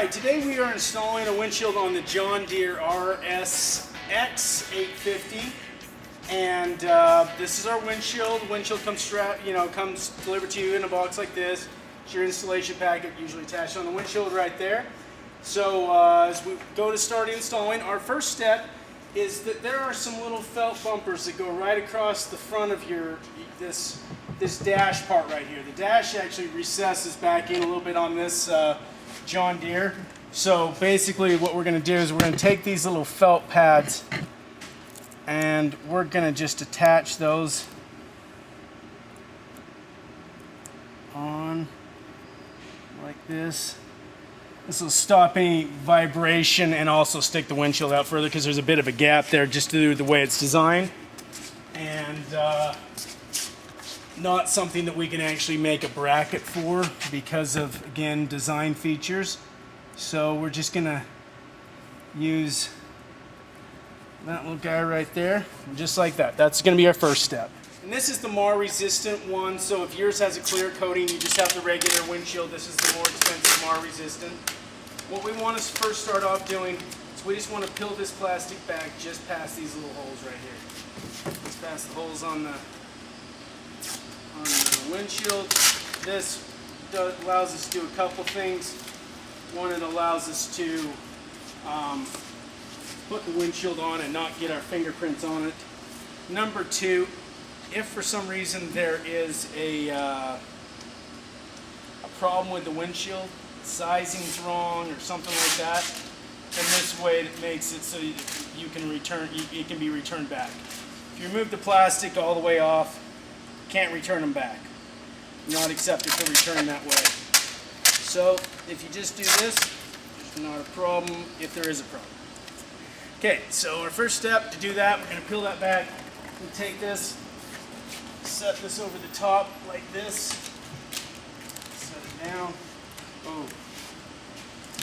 Alright, today we are installing a windshield on the John Deere RSX 850, and this is our windshield. Windshield comes comes delivered to you in a box like this. It's your installation packet, usually attached on the windshield right there. So as we go to start installing, our first step is that there are some little felt bumpers that go right across the front of this dash part right here. The dash actually recesses back in a little bit on this John Deere. So basically what we're going to do is we're going to take these little felt pads and we're going to just attach those on like this. This will stop any vibration and also stick the windshield out further because there's a bit of a gap there just due to the way it's designed. And not something that we can actually make a bracket for because of, again, design features. So we're just gonna use that little guy right there, just like that. That's gonna be our first step. And this is the more resistant one, so if yours has a clear coating, you just have the regular windshield. This is the more expensive, more resistant. What we want to first start off doing is we just want to peel this plastic back just past these little holes right here. Just past the holes on the windshield. This allows us to do a couple things. One, it allows us to put the windshield on and not get our fingerprints on it. Number two, if for some reason there is a problem with the windshield, sizing's wrong or something like that, then this way it makes it so you can return. It can be returned back. If you remove the plastic all the way off, can't return them back. Not accepted for return that way. So if you just do this, there's not a problem if there is a problem. Okay, so our first step to do that, we're going to peel that back. We'll take this, set this over the top like this, set it down. Oh.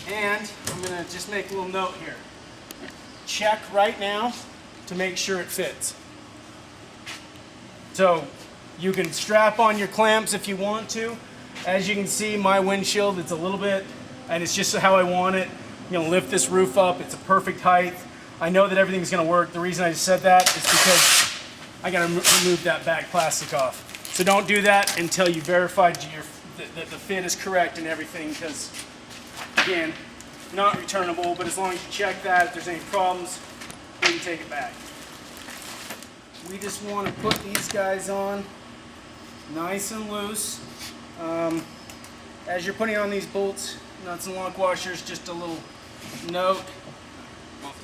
And I'm going to just make a little note here. Check right now to make sure it fits. So you can strap on your clamps if you want to. As you can see, my windshield, it's a little bit, and it's just how I want it. I'm going to lift this roof up. It's a perfect height. I know that everything's going to work. The reason I just said that is because I got to remove that back plastic off. So don't do that until you verified that the fit is correct and everything, because, again, not returnable, but as long as you check that, if there's any problems, we can take it back. We just want to put these guys on nice and loose. As you're putting on these bolts, nuts and lock washers, just a little note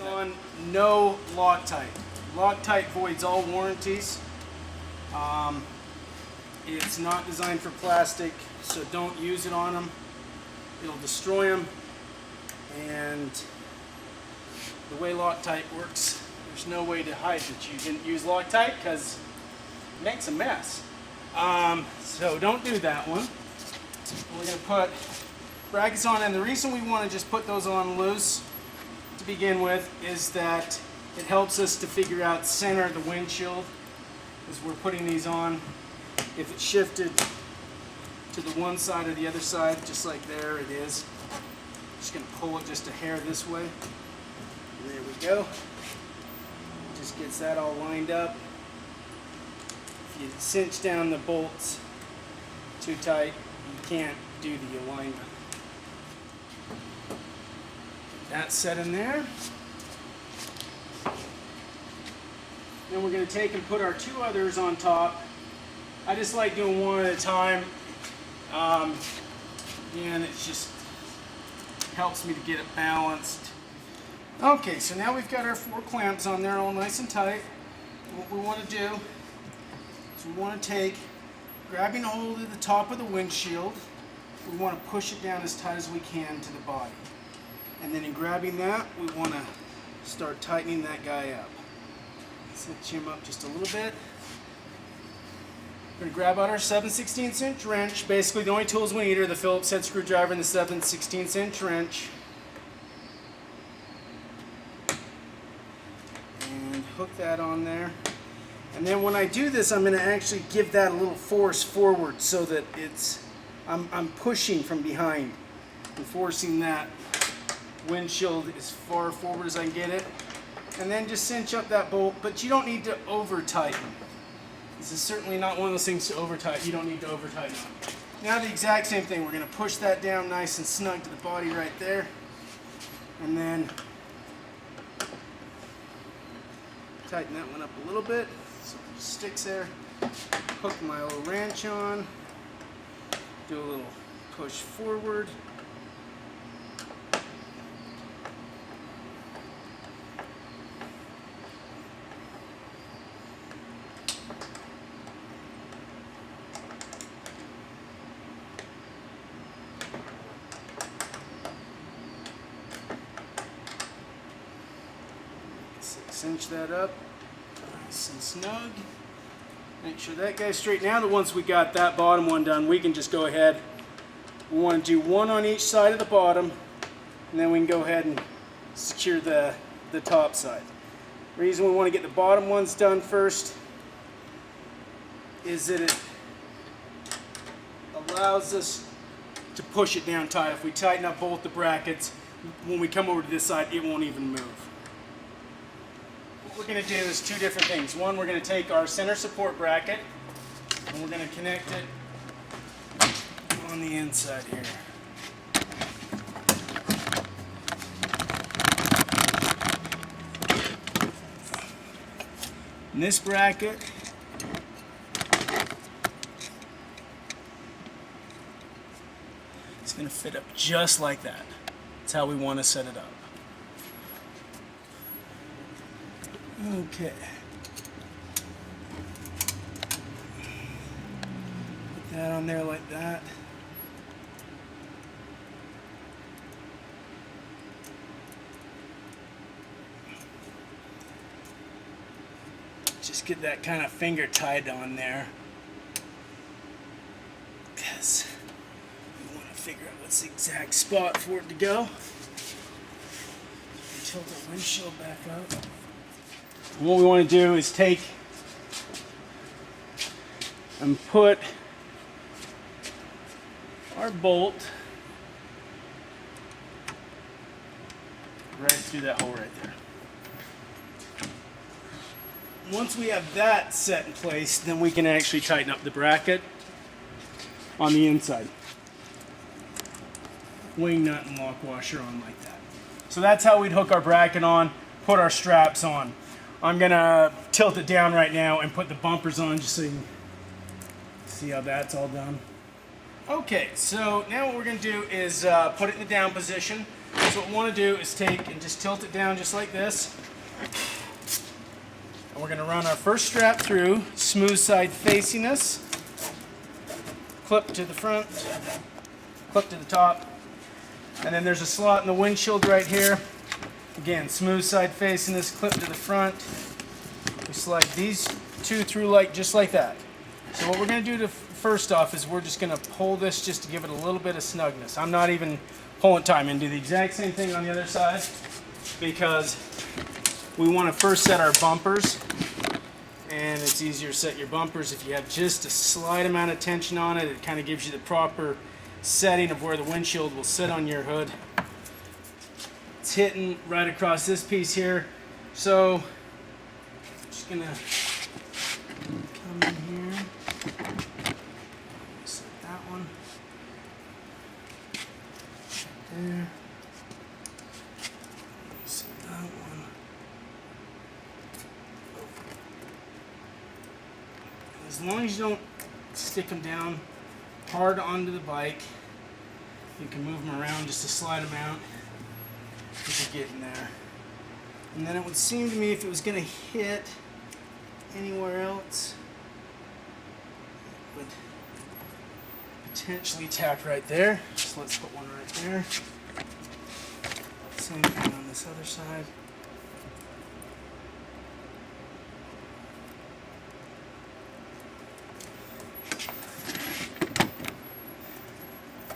on no Loctite. Loctite voids all warranties. It's not designed for plastic, so don't use it on them. It'll destroy them. And the way Loctite works, there's no way to hide that you didn't use Loctite because it makes a mess. So don't do that one. We're going to put brackets on, and the reason we want to just put those on loose to begin with is that it helps us to figure out center of the windshield as we're putting these on. If it's shifted to the one side or the other side, just like there it is, just going to pull it just a hair this way. There we go. Just gets that all lined up. If you cinch down the bolts too tight, you can't do the alignment. That's set in there. Then we're going to take and put our two others on top. I just like doing one at a time. And it just helps me to get it balanced. Okay, so now we've got our 4 clamps on there all nice and tight. What we want to do is we want to take, grabbing a hold of the top of the windshield, we want to push it down as tight as we can to the body. And then in grabbing that, we want to start tightening that guy up. Cinch him up just a little bit. We're going to grab out our 7/16 inch wrench. Basically the only tools we need are the Phillips head screwdriver and the 7/16 inch wrench. And hook that on there. And then when I do this, I'm going to actually give that a little force forward so that I'm pushing from behind and forcing that windshield as far forward as I can get it. And then just cinch up that bolt, but you don't need to over tighten. This is certainly not one of those things to over tighten. You don't need to over tighten. Now the exact same thing. We're going to push that down nice and snug to the body right there. And then tighten that one up a little bit so it just sticks there. Hook my little wrench on. Do a little push forward. Cinch that up nice and snug. Make sure that guy's straight. Now that once we got that bottom one done, we can just go ahead. We want to do one on each side of the bottom, and then we can go ahead and secure the top side. The reason we want to get the bottom ones done first is that it allows us to push it down tight. If we tighten up both the brackets, when we come over to this side, it won't even move. What we're going to do is two different things. One, we're going to take our center support bracket and we're going to connect it on the inside here. And this bracket is going to fit up just like that. That's how we want to set it up. Okay. Put that on there like that. Just get that kind of finger tied on there, because we want to figure out what's the exact spot for it to go. Tilt the windshield back up. And what we want to do is take and put our bolt right through that hole right there. Once we have that set in place, then we can actually tighten up the bracket on the inside. Wing nut and lock washer on like that. So that's how we'd hook our bracket on, put our straps on. I'm gonna tilt it down right now and put the bumpers on just so you can see how that's all done. Okay, so now what we're gonna do is put it in the down position. So what we wanna do is take and just tilt it down just like this. And we're gonna run our first strap through, smooth side facing us. Clip to the front, clip to the top. And then there's a slot in the windshield right here. Again, smooth side facing this, clip to the front. We slide these two through just like that. So what we're going to do first off is we're just going to pull this just to give it a little bit of snugness. I'm not even pulling time, and do the exact same thing on the other side, because we want to first set our bumpers, and it's easier to set your bumpers if you have just a slight amount of tension on it. It kind of gives you the proper setting of where the windshield will sit on your hood. It's hitting right across this piece here, so I'm just gonna come in here, set that one there, set that one. As long as you don't stick them down hard onto the bike, you can move them around just a slight amount. As you're getting there. And then it would seem to me if it was going to hit anywhere else, it would potentially tap right there. So let's put one right there. Same thing on this other side.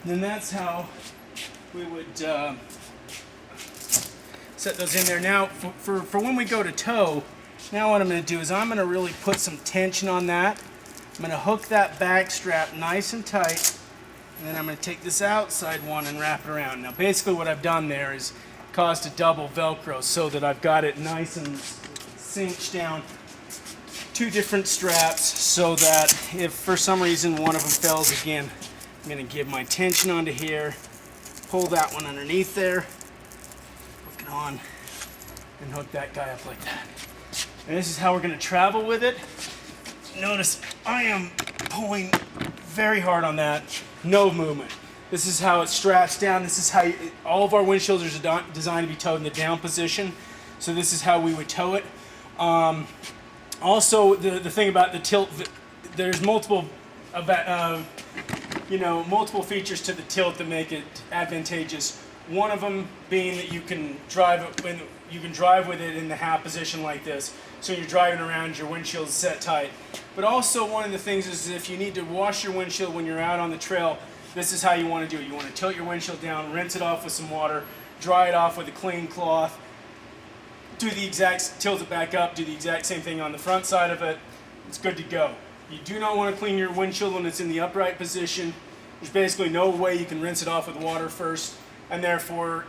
And then that's how we would set those in there. Now for when we go to tow, now what I'm going to do is I'm going to really put some tension on that. I'm going to hook that back strap nice and tight, and then I'm going to take this outside one and wrap it around. Now basically what I've done there is caused to double Velcro so that I've got it nice and cinched down. 2 different straps so that if for some reason one of them fails again, I'm going to give my tension onto here, pull that one underneath there, hook it on, and hook that guy up like that. And this is how we're going to travel with it. Notice I am pulling very hard on that, no movement. This is how it straps down. This is how all of our windshields are designed to be towed in the down position. So this is how we would tow it. Also, the thing about the tilt, there's multiple features to the tilt that make it advantageous. One of them being that you can drive with it in the half position like this. So you're driving around, your windshield's set tight. But also one of the things is if you need to wash your windshield when you're out on the trail, this is how you want to do it. You want to tilt your windshield down, rinse it off with some water, dry it off with a clean cloth, tilt it back up, do the exact same thing on the front side of it. It's good to go. You do not want to clean your windshield when it's in the upright position. There's basically no way you can rinse it off with water first, and therefore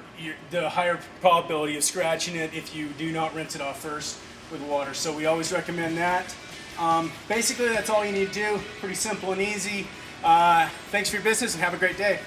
the higher probability of scratching it if you do not rinse it off first with water. So we always recommend that. Basically, that's all you need to do. Pretty simple and easy. Thanks for your business and have a great day.